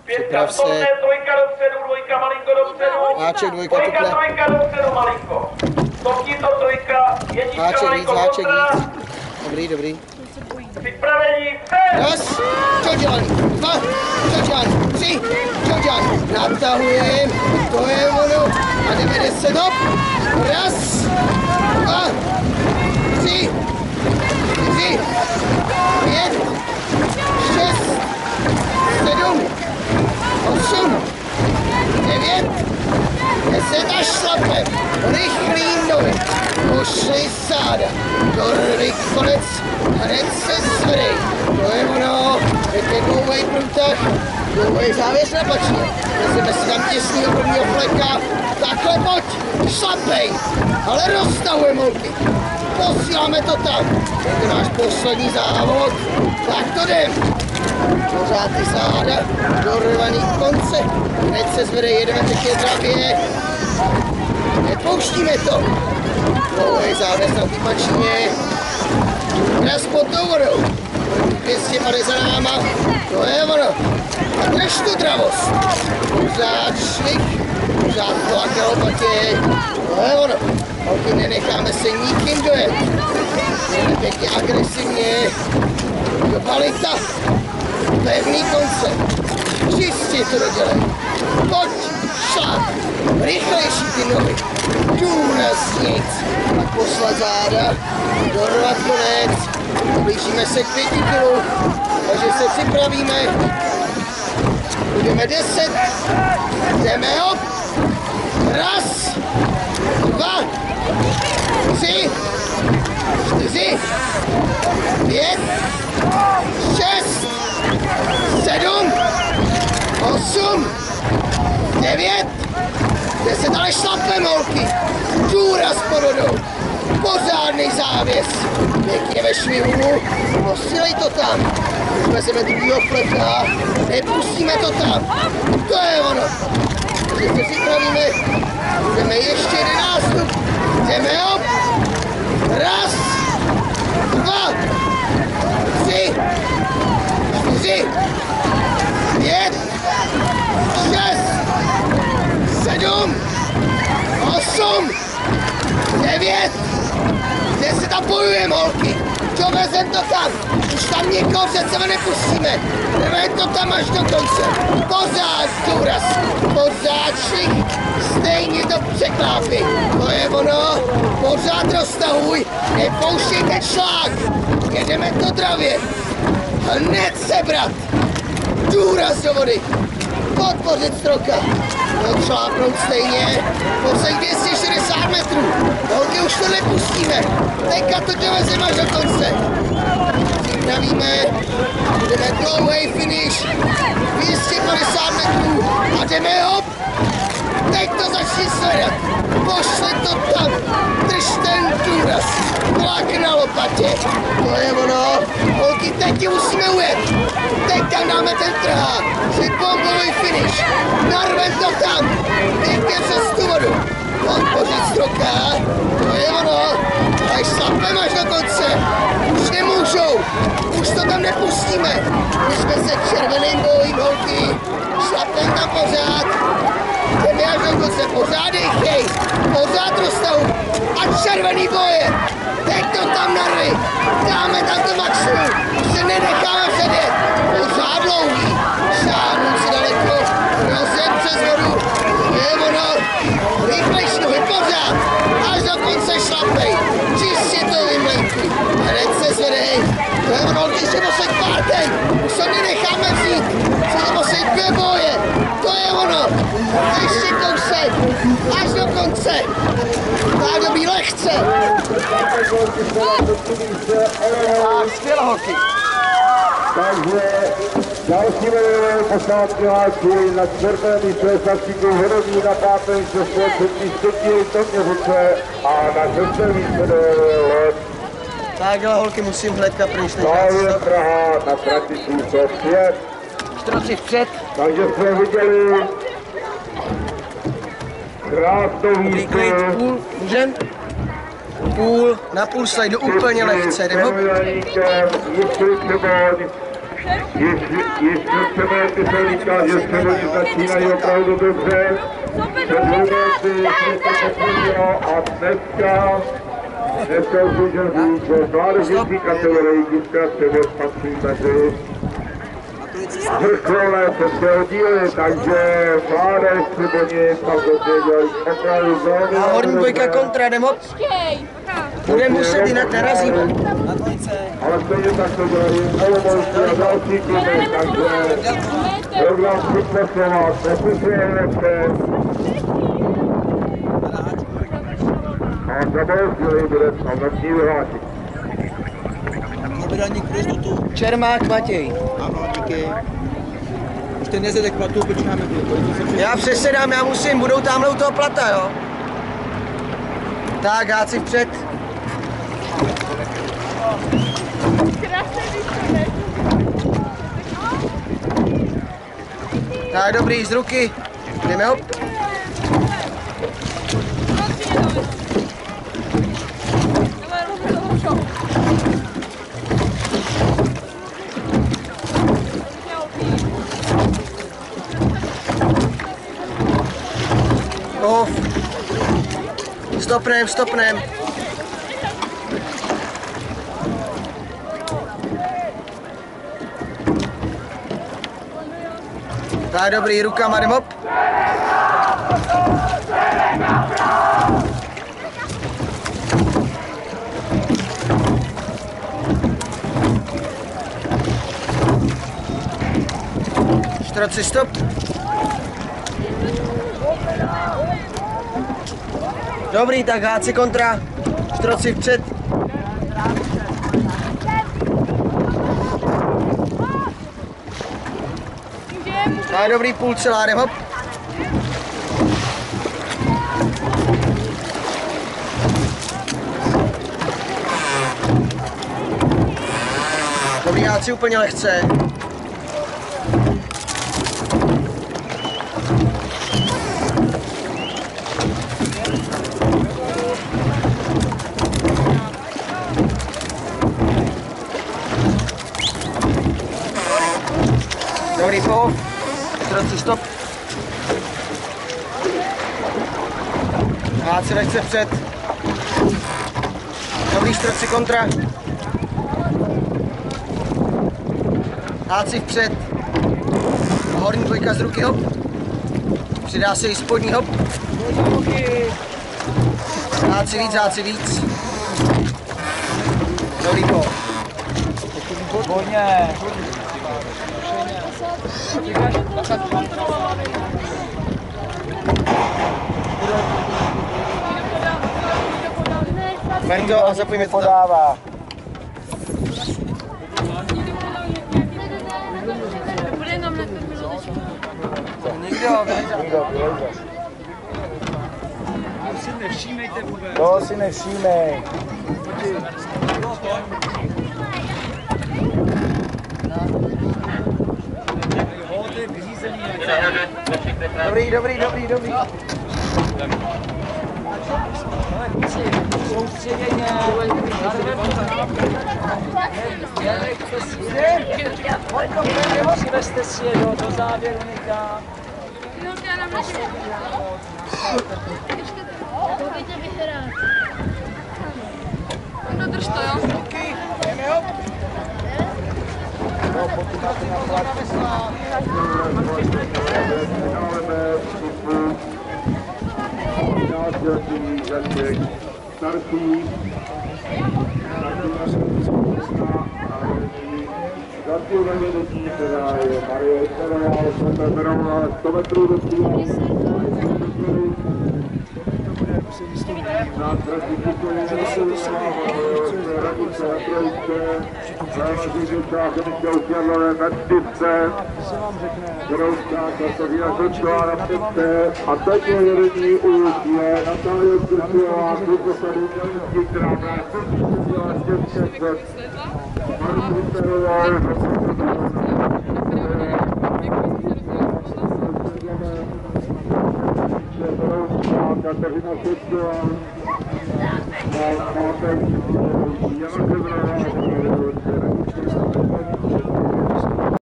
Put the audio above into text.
Připrav se. Trojka dopředu, dvojka malinko dopředu. Háček, dvojka tuple. Trojka dopředu malinko. Stopni to trojka, jednička Háček víc, malinko háček kontra. víc. Dobrý, dobrý. Připravení, vpřed! Raz, čoďány, dva, čoďány, tři, čoďány. Natahujem, to je ono. A jdeme 10 hop. Raz, dva, tři, 4, 5, 6, 7, 8, 9, 10 a šlapem. Rychlý nohy. Pošli záda. Dorvy konec. Hned se zvedej. To je ono. Teď dlouhej průtah. Dlouhej závěs na bačně. Vezeme si tam těsnýho prvního fleka. Takhle pojď. Šlapej. Ale roztahujem holky. Posíláme to tam. Je to náš poslední závod. Tak to jdem. Pořád ty záda. Dorvaný konce. Hned se zvedej. Jedeme teď je dravě. Nepouštíme to. Dlouhý závěs na ty pačině. Raz pod tou vodou. 250 za náma. To je ono. A drž tu dravost. Pořád šlik. Pořád tlak na lopatě. To je ono. Holky, nenecháme se nikým dojet. Jdeme pěkně agresivně. Do balita. Pevný konce. Čistě to dodělej. Pojď. Šláp. Rychlejší ty nohy. Důraznějc. A poslat záda. Dorvat konec. Blížíme se k 5 kilů. Takže se připravíme. Budeme 10. Jdeme hop. Raz. 2. 3. 4. 5. 6. 7. 8. 9. 10, ale šlapem holky. Důraz pod vodou. Pořádnej závěs. Pěkně ve švihu. Posílej to tam. Vezmeme druhýho fleka. Nepustíme to tam. To je ono. Takže se připravíme. Jdeme ještě 11 nástup. Jdeme hop. Raz. 2. 3. 4. 5. 6. 7. 8. 9. 10 a bojujeme, holky. Dovezem to tam. Už tam nikoho před sebe nepustíme. Jdeme to tam až do konce. Pořád důraz. Pořád šlik. Stejně to překlápí. To je ono. Pořád roztahuj. Nepouštěj ten šlák. Jedeme to dravě. Hned sebrat. Důraz do vody. Podpořit stroka. Odšlápnout stejně. Poslední 260 metrů. Holky, už to nepustíme. Teďka to dovezeme až do konce. Připravíme. Budeme dlouhý finish. 250 metrů. A jdeme hop. Teď to začni sledat. Pošli to tam. Drž ten důraz. Tlak na lopatě. To je ono. Holky, teď ti musíme ujet. Teď tam dáme ten trhák. Si bombový finish. Narvem to tam. Pěkně přes tu vodu. Podpořit stroka. To je ono. Ale šlapem až do konce. Už nemůžou. Už to tam nepustíme. My jsme se červeným bojím, holky. Šlapem tam pořád. Jdeme až do konce. Pořád dejchej. Pořád roztahu. A červený boje. Teď to tam narvi. Dáme tam to maximum. Už se nenecháme předjet. Pořád dlouhý. Šáhnout si daleko. Rozjet přes vodu. Je ono. Rychlejší nohy pořád. Až do konce šlapej. Čistě to vymlenkuj. Hned se zvedej. To je ono. Ještě poslední pátej. Už se nenecháme vzít. Jsou to poslední 2 boje. To je ono. Ještě kousek. Až do konce. Nádobí lehce. Tak, skvěle, holky. Takže další medailové posádky hláčí na 4. místo je Savčíků Hodový, na 5. místo je 3. Toměřice a na 6. místo je Lod. Takhle, holky, musím hnedka pryč. Slávě Praha na trati číslo 5. 4 vpřed. Takže jsme viděli krásnou výzvu. Půl, můžem? Půl, na půl slajdu, úplně lehce, jdem hop. Ještě chceme, ty se říká, že převody začínají opravdu dobře. Před momenty jsme se potvrdilo a dneska už můžeme říct, že v mládežnické kategorii dneska převod patří mezi vrcholné české oddíly, takže mládež Třebonic tam dobře dělají opravdu velmi. A horní dvojka kontra, jdem hop. Budeme muset, jinak narazíme. Ale stejně tak to dělají Olomouci a další kluby, takže program Superslova neposleduje se. A za malou chvíli bude slavnostní vyhlášení. Čermák Matěj. Ano, díky. Už ten nezedek platu, počkáme chvíli. Já přesedám, já musím, budou tamhle u toho plata, jo. Tak, háci vpřed. Tak, dobrý, z ruky. Jdeme hop. Off. Stopnem, stopnem. Tak, dobrý, rukama, jdem hop. Štroci, stop. Dobrý, tak háci kontra. Štroci vpřed. Tak, dobrý, půl celá, jdem hop. Dobrý, háci úplně lehce. Dobrý, po. Štroci, stop. Háci lehce před. Dobrý, štroci kontra. Háci vpřed. Horní dvojka z ruky, hop. Přidá se i spodní, hop. Háci víc, háci víc. Dobrý, po. Hodně. Merdo, a zapojíme to tam. Podává. To si nevšímej. Dobrý, dobrý, dobrý, dobrý. Soustředěně. Přivezte si je do závěru někam. No drž to, jo? A teď je vedení už je Natálie Krčová, klubosadu Mělníky, která má štěstě Marku Sterová, Kateřina Šečková,